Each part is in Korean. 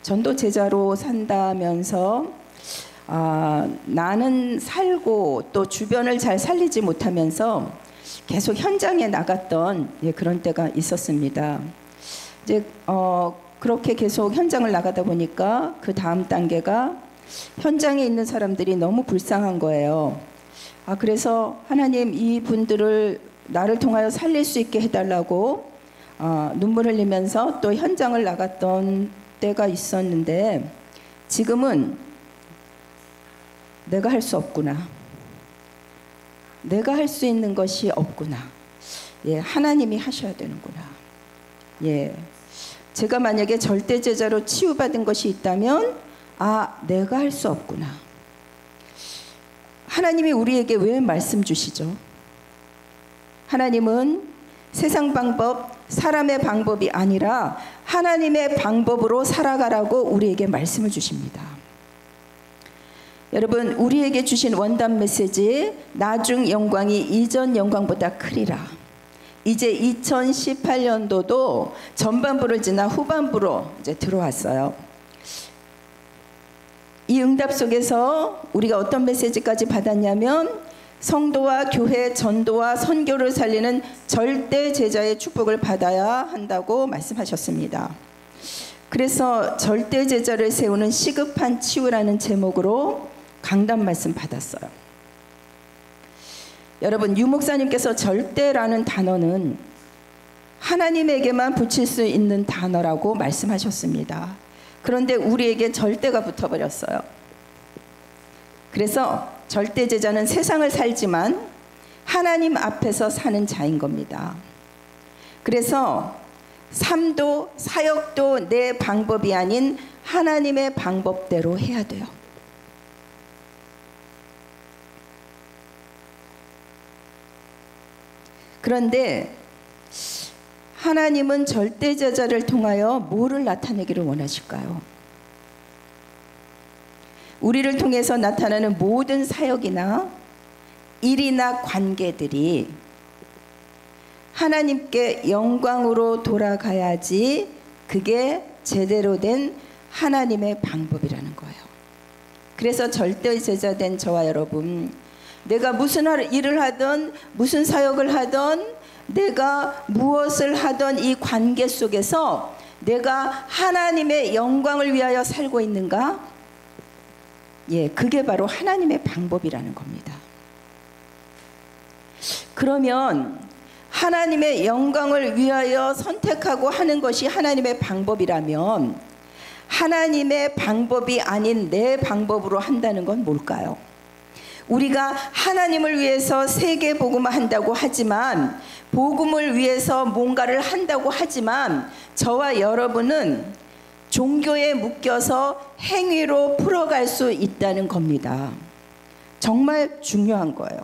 전도 제자로 산다면서 나는 살고 또 주변을 잘 살리지 못하면서 계속 현장에 나갔던 그런 때가 있었습니다. 이제 그렇게 계속 현장을 나가다 보니까 그 다음 단계가 현장에 있는 사람들이 너무 불쌍한 거예요. 그래서 하나님, 이 분들을 나를 통하여 살릴 수 있게 해달라고 눈물 흘리면서 또 현장을 나갔던 때가 있었는데, 지금은 내가 할 수 없구나, 내가 할 수 있는 것이 없구나, 하나님이 하셔야 되는구나. 제가 만약에 절대제자로 치유받은 것이 있다면 내가 할 수 없구나. 하나님이 우리에게 왜 말씀 주시죠? 하나님은 세상 방법, 사람의 방법이 아니라 하나님의 방법으로 살아가라고 우리에게 말씀을 주십니다. 여러분, 우리에게 주신 원단 메시지, 나중 영광이 이전 영광보다 크리라. 이제 2018년도도 전반부를 지나 후반부로 이제 들어왔어요. 이 응답 속에서 우리가 어떤 메시지까지 받았냐면, 성도와 교회, 전도와 선교를 살리는 절대 제자의 축복을 받아야 한다고 말씀하셨습니다. 그래서 절대 제자를 세우는 시급한 치유라는 제목으로 강단 말씀 받았어요. 여러분, 유 목사님께서 절대라는 단어는 하나님에게만 붙일 수 있는 단어라고 말씀하셨습니다. 그런데 우리에게 절대가 붙어버렸어요. 그래서 절대 제자는 세상을 살지만 하나님 앞에서 사는 자인 겁니다. 그래서 삶도 사역도 내 방법이 아닌 하나님의 방법대로 해야 돼요. 그런데 하나님은 절대 제자를 통하여 뭐를 나타내기를 원하실까요? 우리를 통해서 나타나는 모든 사역이나 일이나 관계들이 하나님께 영광으로 돌아가야지 그게 제대로 된 하나님의 방법이라는 거예요. 그래서 절대 제자 된 저와 여러분, 내가 무슨 일을 하든 무슨 사역을 하든 내가 무엇을 하든 이 관계 속에서 내가 하나님의 영광을 위하여 살고 있는가? 그게 바로 하나님의 방법이라는 겁니다. 그러면 하나님의 영광을 위하여 선택하고 하는 것이 하나님의 방법이라면, 하나님의 방법이 아닌 내 방법으로 한다는 건 뭘까요? 우리가 하나님을 위해서 세계 복음을 한다고 하지만, 복음을 위해서 뭔가를 한다고 하지만, 저와 여러분은 종교에 묶여서 행위로 풀어갈 수 있다는 겁니다. 정말 중요한 거예요.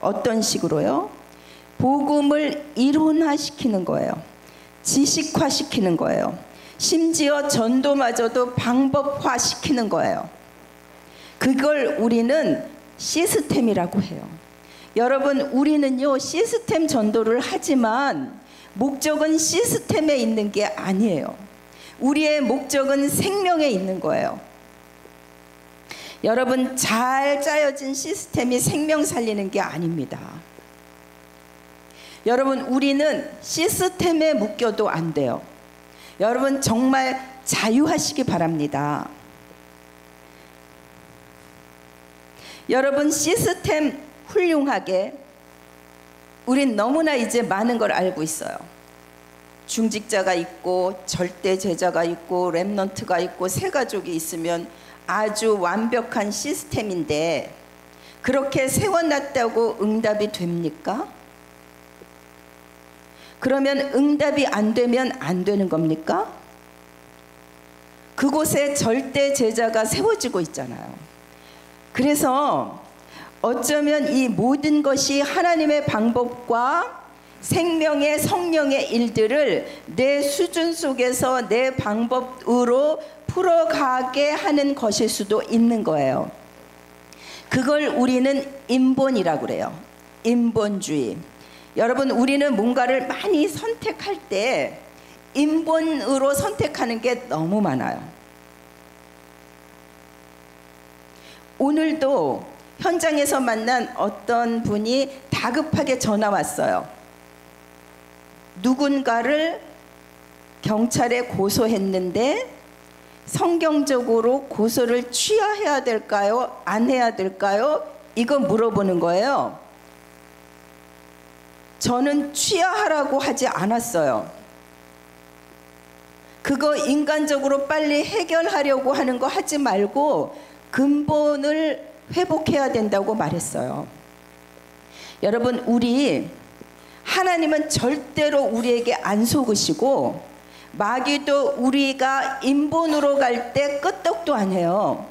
어떤 식으로요? 복음을 이론화시키는 거예요. 지식화시키는 거예요. 심지어 전도마저도 방법화시키는 거예요. 그걸 우리는 시스템이라고 해요. 여러분, 우리는요 시스템 전도를 하지만 목적은 시스템에 있는 게 아니에요. 우리의 목적은 생명에 있는 거예요. 여러분, 잘 짜여진 시스템이 생명 살리는 게 아닙니다. 여러분, 우리는 시스템에 묶여도 안 돼요. 여러분, 정말 자유하시기 바랍니다. 여러분, 시스템 훌륭하게, 우린 너무나 이제 많은 걸 알고 있어요. 중직자가 있고 절대 제자가 있고 렘넌트가 있고 세 가족이 있으면 아주 완벽한 시스템인데, 그렇게 세워놨다고 응답이 됩니까? 그러면 응답이 안 되면 안 되는 겁니까? 그곳에 절대 제자가 세워지고 있잖아요. 그래서 어쩌면 이 모든 것이 하나님의 방법과 생명의 성령의 일들을 내 수준 속에서 내 방법으로 풀어가게 하는 것일 수도 있는 거예요. 그걸 우리는 인본이라고 그래요. 인본주의. 여러분, 우리는 뭔가를 많이 선택할 때 인본으로 선택하는 게 너무 많아요. 오늘도 현장에서 만난 어떤 분이 다급하게 전화 왔어요. 누군가를 경찰에 고소했는데 성경적으로 고소를 취하해야 될까요? 안 해야 될까요? 이거 물어보는 거예요. 저는 취하하라고 하지 않았어요. 그거 인간적으로 빨리 해결하려고 하는 거 하지 말고 근본을 회복해야 된다고 말했어요. 여러분, 하나님은 절대로 우리에게 안 속으시고 마귀도 우리가 인본으로 갈 때 끄떡도 안 해요.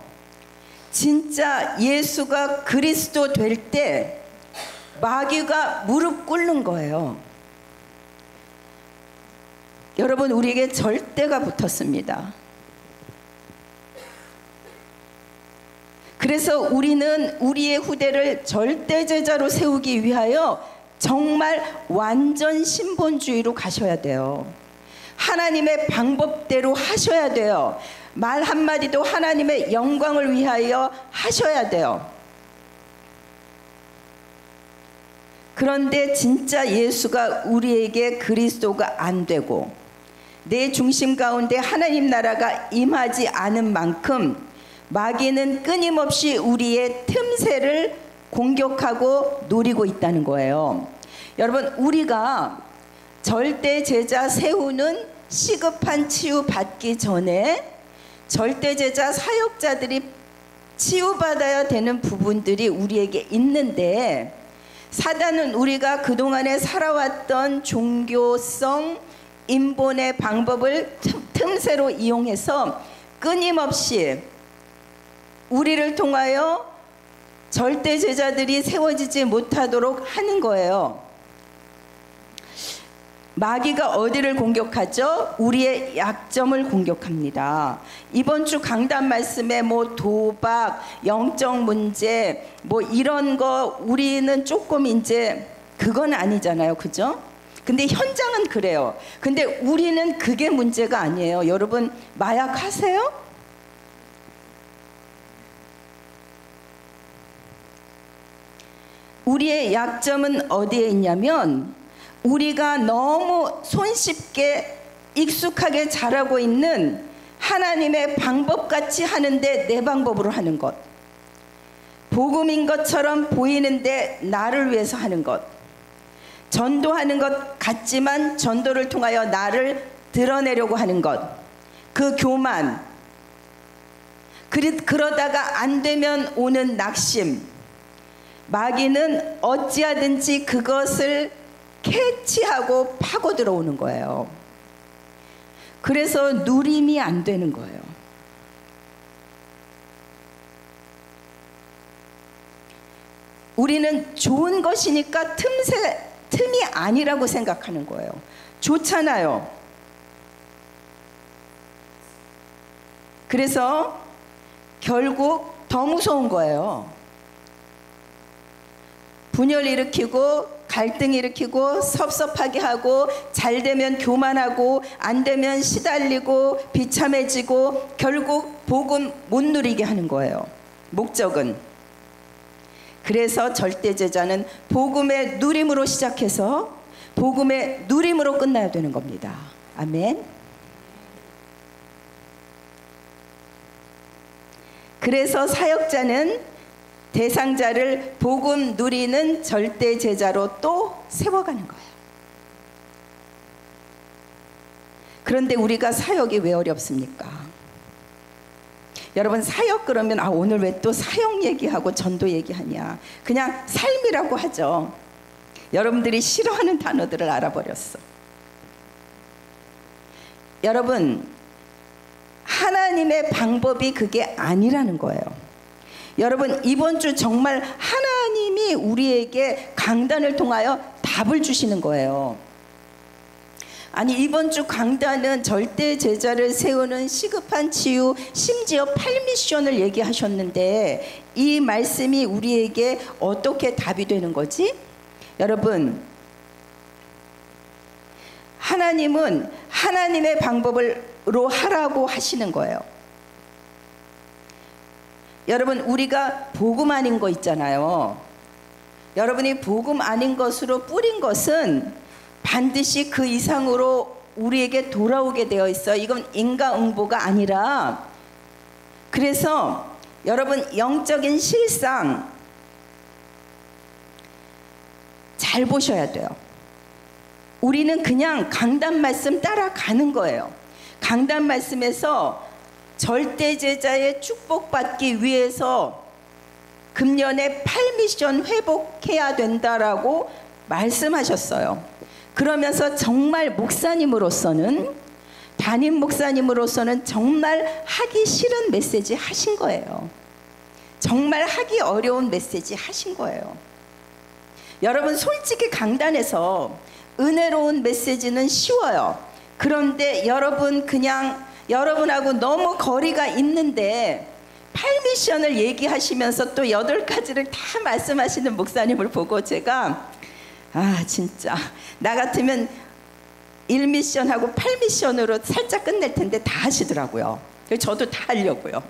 진짜 예수가 그리스도 될 때 마귀가 무릎 꿇는 거예요. 여러분, 우리에게 절대가 붙었습니다. 그래서 우리는 우리의 후대를 절대 제자로 세우기 위하여 정말 완전 신본주의로 가셔야 돼요. 하나님의 방법대로 하셔야 돼요. 말 한마디도 하나님의 영광을 위하여 하셔야 돼요. 그런데 진짜 예수가 우리에게 그리스도가 안 되고 내 중심 가운데 하나님 나라가 임하지 않은 만큼 마귀는 끊임없이 우리의 틈새를 공격하고 노리고 있다는 거예요. 여러분, 우리가 절대 제자 세우는 시급한 치유 받기 전에 절대 제자 사역자들이 치유받아야 되는 부분들이 우리에게 있는데, 사단은 우리가 그동안에 살아왔던 종교성 인본의 방법을 틈새로 이용해서 끊임없이 우리를 통하여 절대 제자들이 세워지지 못하도록 하는 거예요. 마귀가 어디를 공격하죠? 우리의 약점을 공격합니다. 이번 주 강단 말씀에 도박, 영적 문제, 이런 거 우리는 조금 이제 그건 아니잖아요. 그죠? 근데 현장은 그래요. 근데 우리는 그게 문제가 아니에요. 여러분, 마약 하세요? 우리의 약점은 어디에 있냐면, 우리가 너무 손쉽게 익숙하게 잘하고 있는 하나님의 방법같이 하는데 내 방법으로 하는 것, 복음인 것처럼 보이는데 나를 위해서 하는 것, 전도하는 것 같지만 전도를 통하여 나를 드러내려고 하는 것, 그 교만, 그러다가 안 되면 오는 낙심. 마귀는 어찌하든지 그것을 캐치하고 파고 들어오는 거예요. 그래서 누림이 안 되는 거예요. 우리는 좋은 것이니까 틈이 아니라고 생각하는 거예요. 좋잖아요. 그래서 결국 더 무서운 거예요. 분열 일으키고 갈등 일으키고 섭섭하게 하고, 잘 되면 교만하고 안 되면 시달리고 비참해지고 결국 복음 못 누리게 하는 거예요. 목적은. 그래서 절대 제자는 복음의 누림으로 시작해서 복음의 누림으로 끝나야 되는 겁니다. 아멘. 그래서 사역자는 대상자를 복음 누리는 절대 제자로 또 세워가는 거예요. 그런데 우리가 사역이 왜 어렵습니까? 여러분, 사역 그러면 오늘 왜 또 사역 얘기하고 전도 얘기하냐, 그냥 삶이라고 하죠. 여러분들이 싫어하는 단어들을 알아버렸어. 여러분, 하나님의 방법이 그게 아니라는 거예요. 여러분, 이번 주 정말 하나님이 우리에게 강단을 통하여 답을 주시는 거예요. 아니, 이번 주 강단은 절대 제자를 세우는 시급한 치유, 심지어 8미션을 얘기하셨는데 이 말씀이 우리에게 어떻게 답이 되는 거지? 여러분, 하나님은 하나님의 방법으로 하라고 하시는 거예요. 여러분, 우리가 복음 아닌 거 있잖아요. 여러분이 복음 아닌 것으로 뿌린 것은 반드시 그 이상으로 우리에게 돌아오게 되어 있어요. 이건 인과응보가 아니라, 그래서 여러분, 영적인 실상 잘 보셔야 돼요. 우리는 그냥 강단 말씀 따라가는 거예요. 강단 말씀에서 절대 제자의 축복받기 위해서 금년에 8미션 회복해야 된다라고 말씀하셨어요. 그러면서 정말 목사님으로서는, 담임 목사님으로서는 정말 하기 싫은 메시지 하신 거예요. 정말 하기 어려운 메시지 하신 거예요. 여러분, 솔직히 강단에서 은혜로운 메시지는 쉬워요. 그런데 여러분, 그냥 여러분하고 너무 거리가 있는데 8미션을 얘기하시면서 또 8가지를 다 말씀하시는 목사님을 보고 제가 진짜 나 같으면 1미션하고 8미션으로 살짝 끝낼 텐데 다 하시더라고요. 저도 다 하려고요.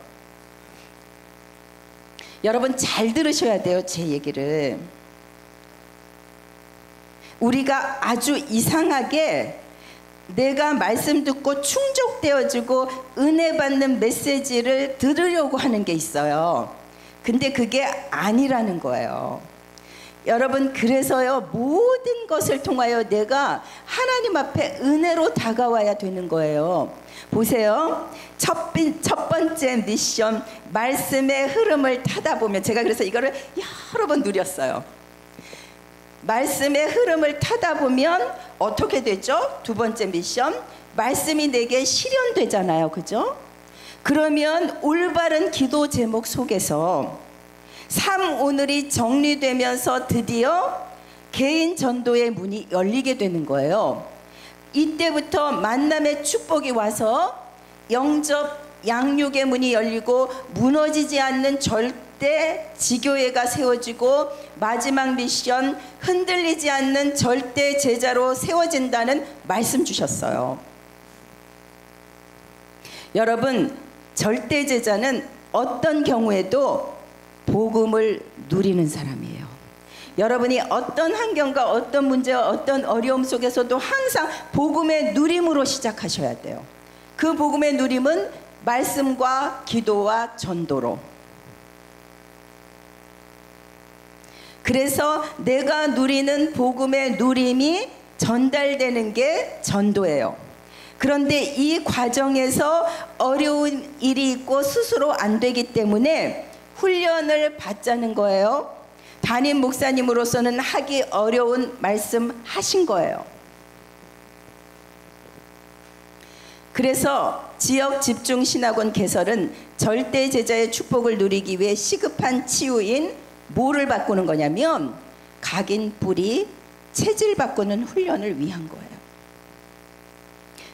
여러분, 잘 들으셔야 돼요, 제 얘기를. 우리가 아주 이상하게 내가 말씀 듣고 충족되어지고 은혜 받는 메시지를 들으려고 하는 게 있어요. 근데 그게 아니라는 거예요. 여러분, 그래서요, 모든 것을 통하여 내가 하나님 앞에 은혜로 다가와야 되는 거예요. 보세요. 첫 번째 미션, 말씀의 흐름을 타다 보면, 제가 그래서 이거를 여러 번 누렸어요. 말씀의 흐름을 타다 보면 어떻게 되죠? 두 번째 미션, 말씀이 내게 실현되잖아요. 그죠? 그러면 올바른 기도 제목 속에서 삶 오늘이 정리되면서 드디어 개인 전도의 문이 열리게 되는 거예요. 이때부터 만남의 축복이 와서 영접 양육의 문이 열리고 무너지지 않는 절대 지교회가 세워지고 마지막 미션, 흔들리지 않는 절대 제자로 세워진다는 말씀 주셨어요. 여러분, 절대 제자는 어떤 경우에도 복음을 누리는 사람이에요. 여러분이 어떤 환경과 어떤 문제와 어떤 어려움 속에서도 항상 복음의 누림으로 시작하셔야 돼요. 그 복음의 누림은 말씀과 기도와 전도로. 그래서 내가 누리는 복음의 누림이 전달되는 게 전도예요. 그런데 이 과정에서 어려운 일이 있고 스스로 안 되기 때문에 훈련을 받자는 거예요. 담임 목사님으로서는 하기 어려운 말씀 하신 거예요. 그래서 지역 집중 신학원 개설은 절대 제자의 축복을 누리기 위해 시급한 치유인 뭐를 바꾸는 거냐면 각인 뿌리 체질 바꾸는 훈련을 위한 거예요.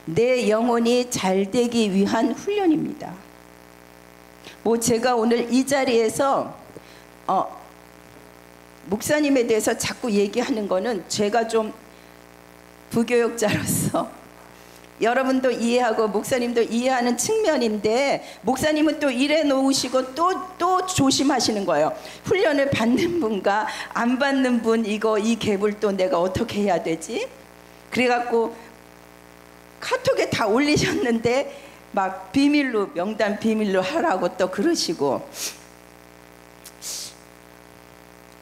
내 영혼이 잘 되기 위한 훈련입니다. 제가 오늘 이 자리에서 목사님에 대해서 자꾸 얘기하는 거는 제가 좀 부교육자로서 여러분도 이해하고 목사님도 이해하는 측면인데, 목사님은 또 이래 놓으시고 또 조심하시는 거예요. 훈련을 받는 분과 안 받는 분, 이 갭을 또 내가 어떻게 해야 되지? 그래갖고 카톡에 다 올리셨는데 막 비밀로, 명단 비밀로 하라고 또 그러시고.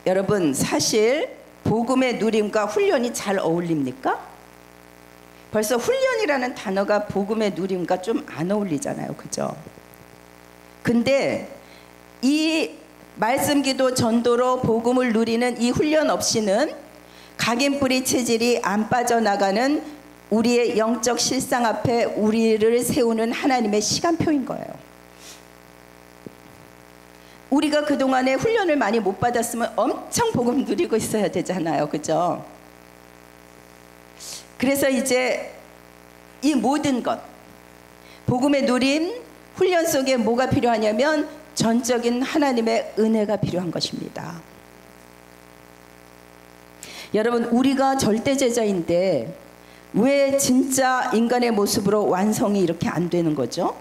여러분, 사실 복음의 누림과 훈련이 잘 어울립니까? 벌써 훈련이라는 단어가 복음의 누림과 좀 안 어울리잖아요. 그죠? 근데 이 말씀 기도 전도로 복음을 누리는 이 훈련 없이는 각인뿌리 체질이 안 빠져나가는 우리의 영적 실상 앞에 우리를 세우는 하나님의 시간표인 거예요. 우리가 그동안에 훈련을 많이 못 받았으면 엄청 복음 누리고 있어야 되잖아요. 그죠? 그래서 이제 이 모든 것, 복음의 누림, 훈련 속에 뭐가 필요하냐면 전적인 하나님의 은혜가 필요한 것입니다. 여러분, 우리가 절대 제자인데 왜 진짜 인간의 모습으로 완성이 이렇게 안 되는 거죠?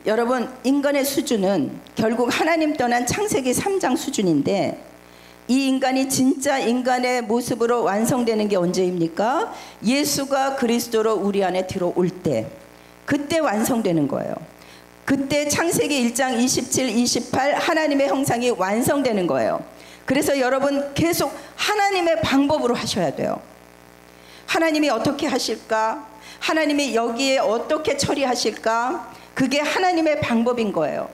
여러분, 인간의 수준은 결국 하나님 떠난 창세기 3장 수준인데, 이 인간이 진짜 인간의 모습으로 완성되는 게 언제입니까? 예수가 그리스도로 우리 안에 들어올 때, 그때 완성되는 거예요. 그때 창세기 1장 27, 28 하나님의 형상이 완성되는 거예요. 그래서 여러분 계속 하나님의 방법으로 하셔야 돼요. 하나님이 어떻게 하실까? 하나님이 여기에 어떻게 처리하실까? 그게 하나님의 방법인 거예요.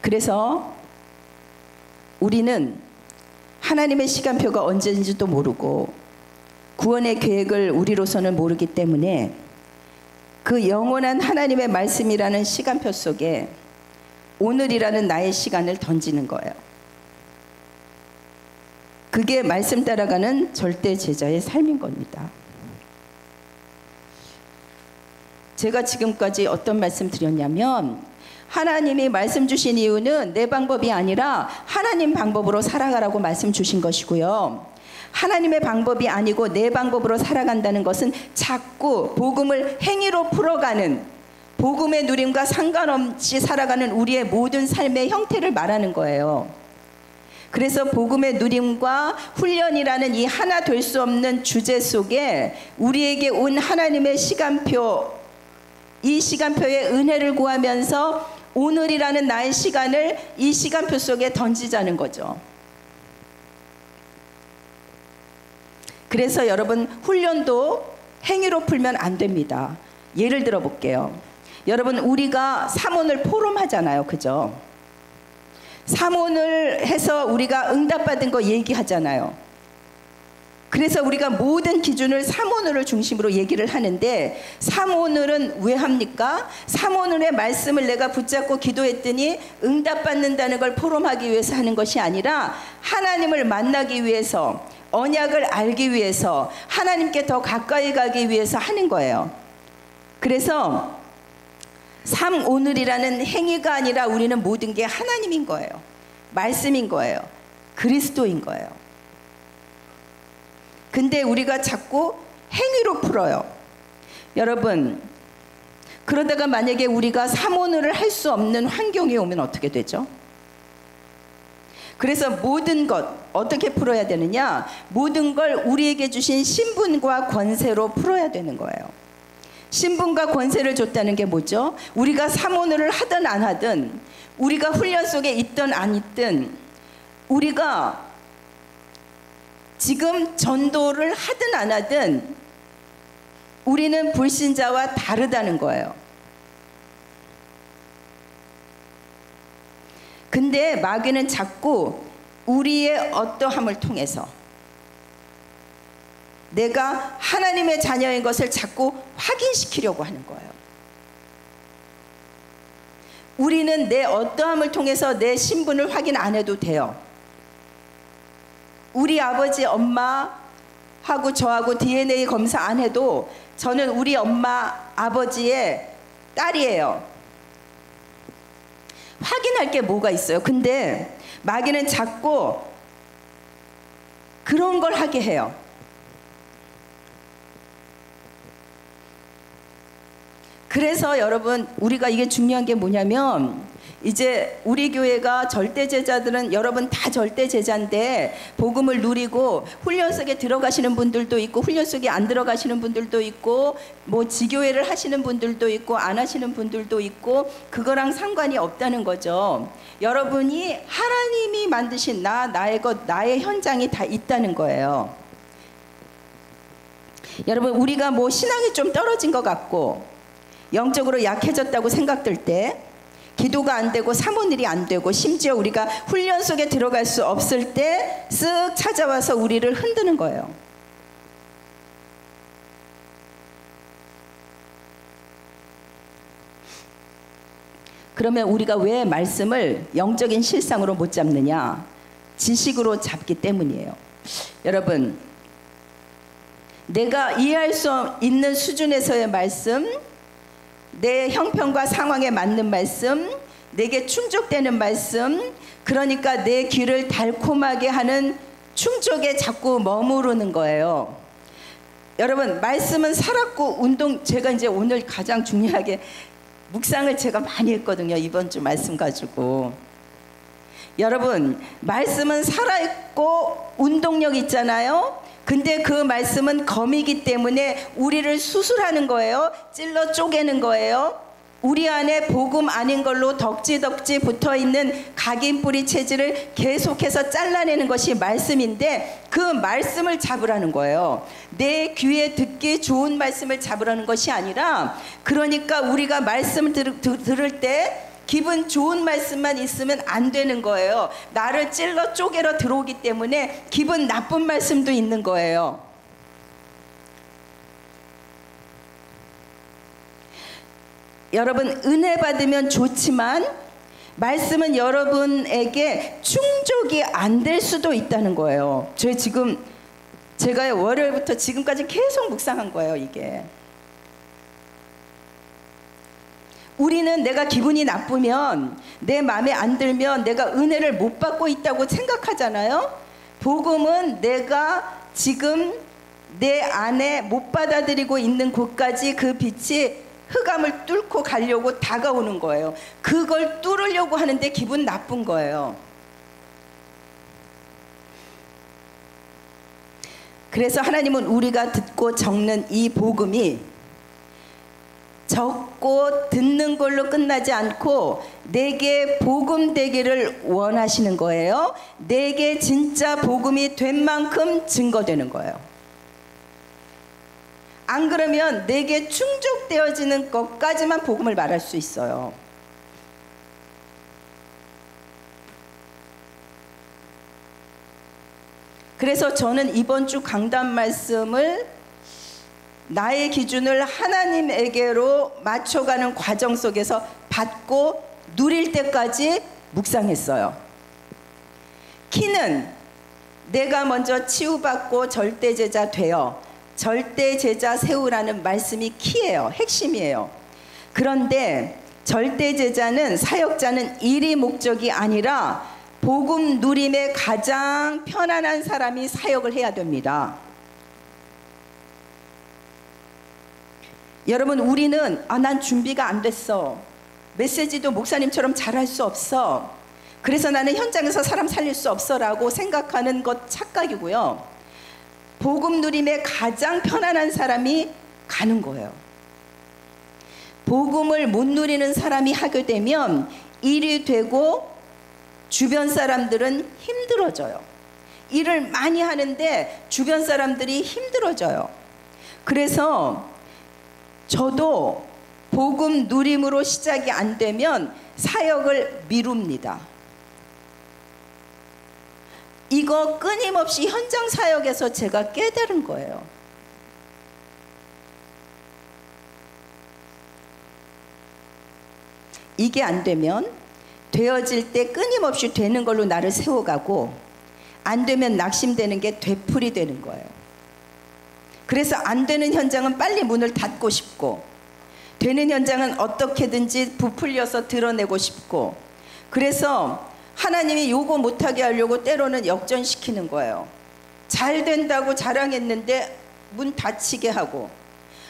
그래서 우리는 하나님의 시간표가 언제인지도 모르고 구원의 계획을 우리로서는 모르기 때문에 그 영원한 하나님의 말씀이라는 시간표 속에 오늘이라는 나의 시간을 던지는 거예요. 그게 말씀 따라가는 절대 제자의 삶인 겁니다. 제가 지금까지 어떤 말씀 드렸냐면, 하나님이 말씀 주신 이유는 내 방법이 아니라 하나님 방법으로 살아가라고 말씀 주신 것이고요. 하나님의 방법이 아니고 내 방법으로 살아간다는 것은 자꾸 복음을 행위로 풀어가는, 복음의 누림과 상관없이 살아가는 우리의 모든 삶의 형태를 말하는 거예요. 그래서 복음의 누림과 훈련이라는 이 하나 될 수 없는 주제 속에 우리에게 온 하나님의 시간표, 이 시간표의 은혜를 구하면서 오늘이라는 나의 시간을 이 시간표 속에 던지자는 거죠. 그래서 여러분, 훈련도 행위로 풀면 안 됩니다. 예를 들어 볼게요. 여러분, 우리가 사모를 포럼하잖아요. 그죠? 사모를 해서 우리가 응답받은 거 얘기하잖아요. 그래서 우리가 모든 기준을 사모늘을 중심으로 얘기를 하는데, 사모늘은 왜 합니까? 사모늘의 말씀을 내가 붙잡고 기도했더니 응답받는다는 걸 포럼하기 위해서 하는 것이 아니라 하나님을 만나기 위해서, 언약을 알기 위해서, 하나님께 더 가까이 가기 위해서 하는 거예요. 그래서 삶 오늘이라는 행위가 아니라 우리는 모든 게 하나님인 거예요. 말씀인 거예요. 그리스도인 거예요. 근데 우리가 자꾸 행위로 풀어요. 여러분, 그러다가 만약에 우리가 사모늘을 할 수 없는 환경이 오면 어떻게 되죠? 그래서 모든 것 어떻게 풀어야 되느냐? 모든 걸 우리에게 주신 신분과 권세로 풀어야 되는 거예요. 신분과 권세를 줬다는 게 뭐죠? 우리가 사모늘을 하든 안 하든, 우리가 훈련 속에 있든 안 있든, 우리가 지금 전도를 하든 안 하든 우리는 불신자와 다르다는 거예요. 근데 마귀는 자꾸 우리의 어떠함을 통해서 내가 하나님의 자녀인 것을 자꾸 확인시키려고 하는 거예요. 우리는 내 어떠함을 통해서 내 신분을 확인 안 해도 돼요. 우리 아버지, 엄마하고 저하고 DNA 검사 안 해도 저는 우리 엄마, 아버지의 딸이에요. 확인할 게 뭐가 있어요? 근데 마귀는 자꾸 그런 걸 하게 해요. 그래서 여러분, 우리가 이게 중요한 게 뭐냐면, 이제 우리 교회가 절대 제자들은 여러분 다 절대 제자인데 복음을 누리고 훈련 속에 들어가시는 분들도 있고 훈련 속에 안 들어가시는 분들도 있고 뭐 지교회를 하시는 분들도 있고 안 하시는 분들도 있고, 그거랑 상관이 없다는 거죠. 여러분이 하나님이 만드신 나의 것, 나의 현장이 다 있다는 거예요. 여러분, 우리가 뭐 신앙이 좀 떨어진 것 같고 영적으로 약해졌다고 생각될 때, 기도가 안 되고 사모일이 안 되고 심지어 우리가 훈련 속에 들어갈 수 없을 때 쓱 찾아와서 우리를 흔드는 거예요. 그러면 우리가 왜 말씀을 영적인 실상으로 못 잡느냐? 지식으로 잡기 때문이에요. 여러분, 내가 이해할 수 있는 수준에서의 말씀, 내 형편과 상황에 맞는 말씀, 내게 충족되는 말씀, 그러니까 내 귀를 달콤하게 하는 충족에 자꾸 머무르는 거예요. 여러분, 말씀은 살았고 제가 이제 오늘 가장 중요하게 묵상을 제가 많이 했거든요. 이번 주 말씀 가지고. 여러분, 말씀은 살아있고 운동력 있잖아요. 근데 그 말씀은 검이기 때문에 우리를 수술하는 거예요. 찔러 쪼개는 거예요. 우리 안에 복음 아닌 걸로 덕지덕지 붙어있는 각인뿌리 체질을 계속해서 잘라내는 것이 말씀인데, 그 말씀을 잡으라는 거예요. 내 귀에 듣기 좋은 말씀을 잡으라는 것이 아니라, 그러니까 우리가 말씀을 들을 때 기분 좋은 말씀만 있으면 안 되는 거예요. 나를 찔러 쪼개러 들어오기 때문에 기분 나쁜 말씀도 있는 거예요. 여러분, 은혜 받으면 좋지만 말씀은 여러분에게 충족이 안 될 수도 있다는 거예요. 제가 월요일부터 지금까지 계속 묵상한 거예요. 이게 우리는 내가 기분이 나쁘면, 내 마음에 안 들면 내가 은혜를 못 받고 있다고 생각하잖아요. 복음은 내가 지금 내 안에 못 받아들이고 있는 곳까지 그 빛이 흑암을 뚫고 가려고 다가오는 거예요. 그걸 뚫으려고 하는데 기분 나쁜 거예요. 그래서 하나님은 우리가 듣고 적는 이 복음이 적고 듣는 걸로 끝나지 않고 내게 복음 되기를 원하시는 거예요. 내게 진짜 복음이 된 만큼 증거되는 거예요. 안 그러면 내게 충족되어지는 것까지만 복음을 말할 수 있어요. 그래서 저는 이번 주 강단 말씀을 나의 기준을 하나님에게로 맞춰가는 과정 속에서 받고 누릴 때까지 묵상했어요. 키는 내가 먼저 치유받고 절대제자 되어 절대제자 세우라는 말씀이 키예요. 핵심이에요. 그런데 절대제자는, 사역자는 일이 목적이 아니라 복음 누림에 가장 편안한 사람이 사역을 해야 됩니다. 여러분, 우리는 난 준비가 안 됐어, 메시지도 목사님처럼 잘할 수 없어, 그래서 나는 현장에서 사람 살릴 수 없어 라고 생각하는 것 착각이고요. 복음 누림에 가장 편안한 사람이 가는 거예요. 복음을 못 누리는 사람이 하게 되면 일이 되고 주변 사람들은 힘들어져요. 일을 많이 하는데 주변 사람들이 힘들어져요. 그래서 저도 복음 누림으로 시작이 안 되면 사역을 미룹니다. 이거 끊임없이 현장 사역에서 제가 깨달은 거예요. 이게 안 되면 되어질 때 끊임없이 되는 걸로 나를 세워가고, 안 되면 낙심되는 게 되풀이 되는 거예요. 그래서 안 되는 현장은 빨리 문을 닫고 싶고, 되는 현장은 어떻게든지 부풀려서 드러내고 싶고, 그래서 하나님이 요거 못하게 하려고 때로는 역전시키는 거예요. 잘 된다고 자랑했는데 문 닫히게 하고,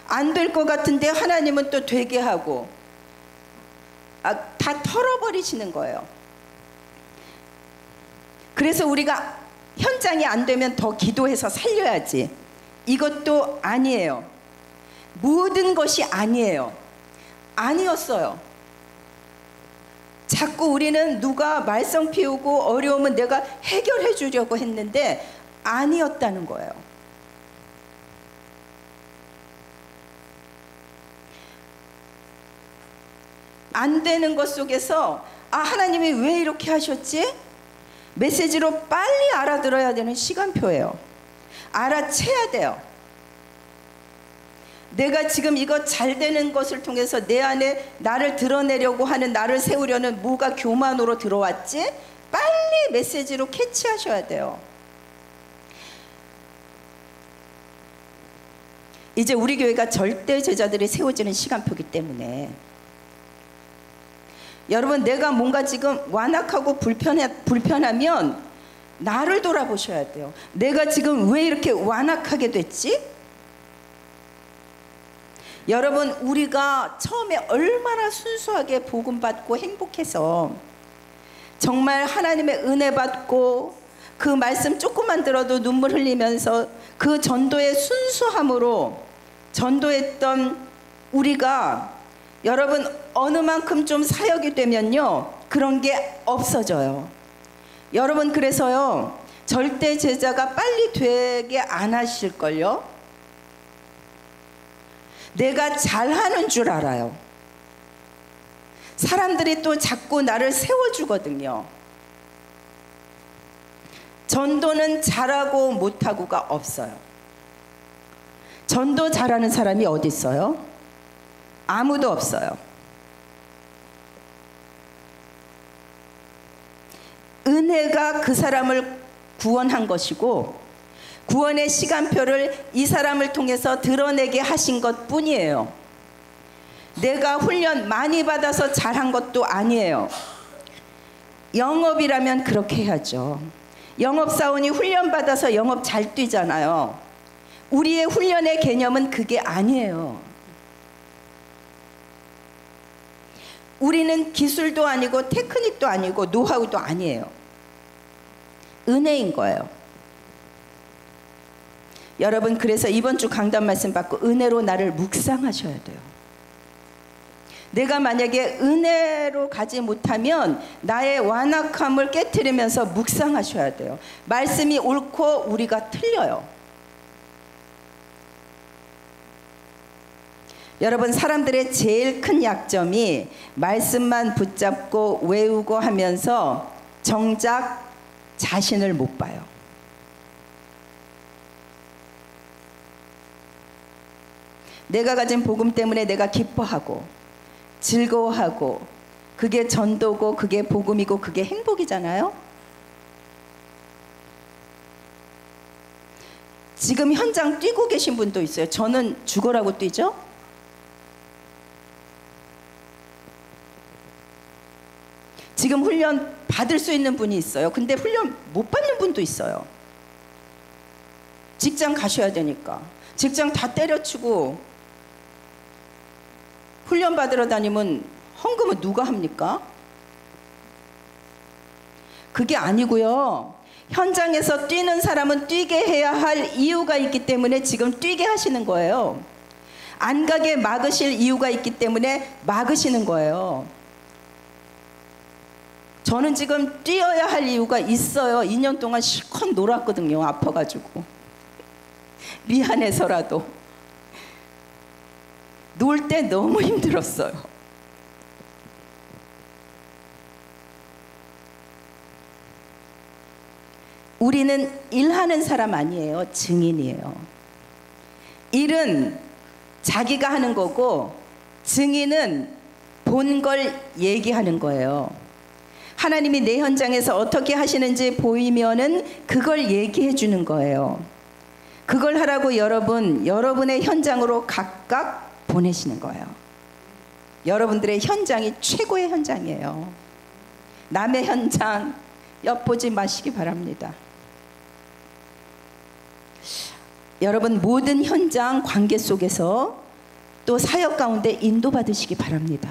안 될 것 같은데 하나님은 또 되게 하고, 다 털어버리시는 거예요. 그래서 우리가 현장이 안 되면 더 기도해서 살려야지, 이것도 아니에요. 모든 것이 아니에요. 아니었어요. 자꾸 우리는 누가 말썽 피우고 어려우면 내가 해결해 주려고 했는데 아니었다는 거예요. 안 되는 것 속에서 하나님이 왜 이렇게 하셨지? 메시지로 빨리 알아들어야 되는 시간표예요. 알아채야 돼요. 내가 지금 이거 잘 되는 것을 통해서 내 안에 나를 드러내려고 하는, 나를 세우려는 뭐가 교만으로 들어왔지? 빨리 메시지로 캐치하셔야 돼요. 이제 우리 교회가 절대 제자들이 세워지는 시간표이기 때문에 여러분, 내가 뭔가 지금 완악하고 불편하면 나를 돌아보셔야 돼요. 내가 지금 왜 이렇게 완악하게 됐지? 여러분, 우리가 처음에 얼마나 순수하게 복음 받고 행복해서 정말 하나님의 은혜 받고 그 말씀 조금만 들어도 눈물 흘리면서 그 전도의 순수함으로 전도했던 우리가 여러분, 어느 만큼 좀 사역이 되면요, 그런 게 없어져요. 여러분, 그래서요, 절대 제자가 빨리 되게 안 하실걸요. 내가 잘하는 줄 알아요. 사람들이 또 자꾸 나를 세워주거든요. 전도는 잘하고 못하고가 없어요. 전도 잘하는 사람이 어디 있어요? 아무도 없어요. 은혜가 그 사람을 구원한 것이고 구원의 시간표를 이 사람을 통해서 드러내게 하신 것 뿐이에요. 내가 훈련 많이 받아서 잘한 것도 아니에요. 영업이라면 그렇게 해야죠. 영업사원이 훈련 받아서 영업 잘 뛰잖아요. 우리의 훈련의 개념은 그게 아니에요. 우리는 기술도 아니고 테크닉도 아니고 노하우도 아니에요. 은혜인 거예요. 여러분, 그래서 이번 주 강단 말씀 받고 은혜로 나를 묵상하셔야 돼요. 내가 만약에 은혜로 가지 못하면 나의 완악함을 깨트리면서 묵상하셔야 돼요. 말씀이 옳고 우리가 틀려요. 여러분, 사람들의 제일 큰 약점이 말씀만 붙잡고 외우고 하면서 정작 자신을 못 봐요. 내가 가진 복음 때문에 내가 기뻐하고 즐거워하고 그게 전도고 그게 복음이고 그게 행복이잖아요. 지금 현장 뛰고 계신 분도 있어요. 저는 죽어라고 뛰죠. 지금 훈련 받을 수 있는 분이 있어요. 근데 훈련 못 받는 분도 있어요. 직장 가셔야 되니까. 직장 다 때려치고 훈련 받으러 다니면 헌금은 누가 합니까? 그게 아니고요. 현장에서 뛰는 사람은 뛰게 해야 할 이유가 있기 때문에 지금 뛰게 하시는 거예요. 안 가게 막으실 이유가 있기 때문에 막으시는 거예요. 저는 지금 뛰어야 할 이유가 있어요. 2년 동안 실컷 놀았거든요. 아파가지고. 미안해서라도. 놀 때 너무 힘들었어요. 우리는 일하는 사람 아니에요. 증인이에요. 일은 자기가 하는 거고 증인은 본 걸 얘기하는 거예요. 하나님이 내 현장에서 어떻게 하시는지 보이면은 그걸 얘기해 주는 거예요. 그걸 하라고 여러분의 현장으로 각각 보내시는 거예요. 여러분들의 현장이 최고의 현장이에요. 남의 현장 엿보지 마시기 바랍니다. 여러분, 모든 현장 관계 속에서 또 사역 가운데 인도받으시기 바랍니다.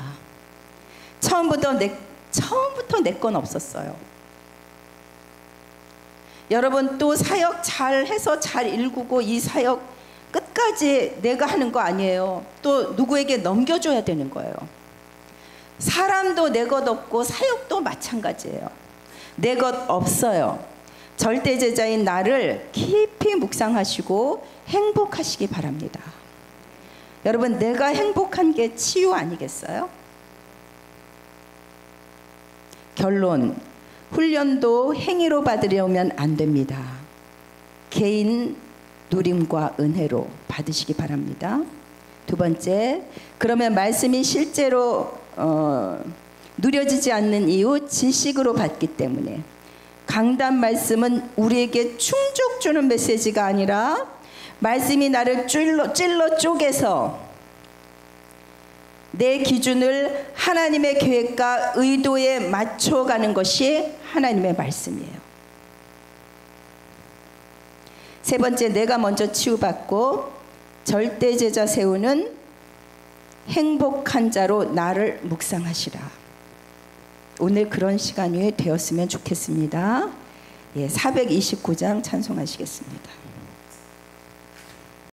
처음부터 내 건 없었어요. 여러분, 또 사역 잘 해서 잘 일구고 이 사역 끝까지 내가 하는 거 아니에요. 또 누구에게 넘겨줘야 되는 거예요. 사람도 내 것 없고 사역도 마찬가지예요. 내 것 없어요. 절대 제자인 나를 깊이 묵상하시고 행복하시기 바랍니다. 여러분, 내가 행복한 게 치유 아니겠어요? 결론, 훈련도 행위로 받으려면 안 됩니다. 개인 누림과 은혜로 받으시기 바랍니다. 두 번째, 그러면 말씀이 실제로 누려지지 않는 이유, 지식으로 받기 때문에. 강단 말씀은 우리에게 충족 주는 메시지가 아니라 말씀이 나를 찔러 쪼개서 내 기준을 하나님의 계획과 의도에 맞춰가는 것이 하나님의 말씀이에요. 세 번째, 내가 먼저 치유받고 절대제자 세우는 행복한 자로 나를 묵상하시라. 오늘 그런 시간이 되었으면 좋겠습니다. 429장 찬송하시겠습니다.